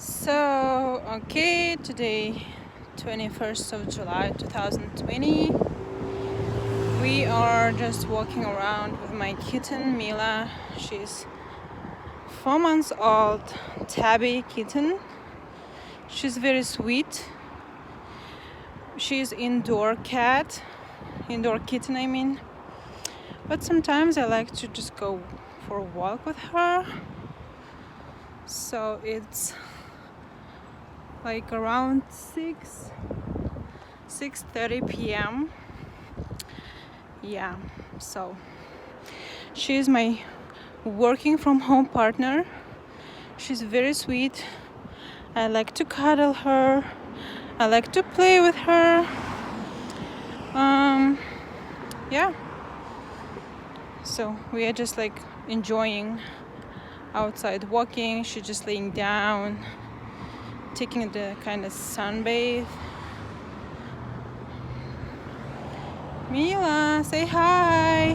Okay, today, 21st of July 2020. We are just walking around with my kitten, Mila. She's 4 months old, tabby kitten. She's very sweet. She's indoor kitten, I mean. But sometimes I like to just go for a walk with her. So it's like around 6:30 p.m. Yeah, so she's my working from home partner. She's very sweet. I like to cuddle her. I like to play with her. Yeah. So we are just like enjoying outside walking. She's just laying down, taking the kind of sunbathe. Mila, say hi.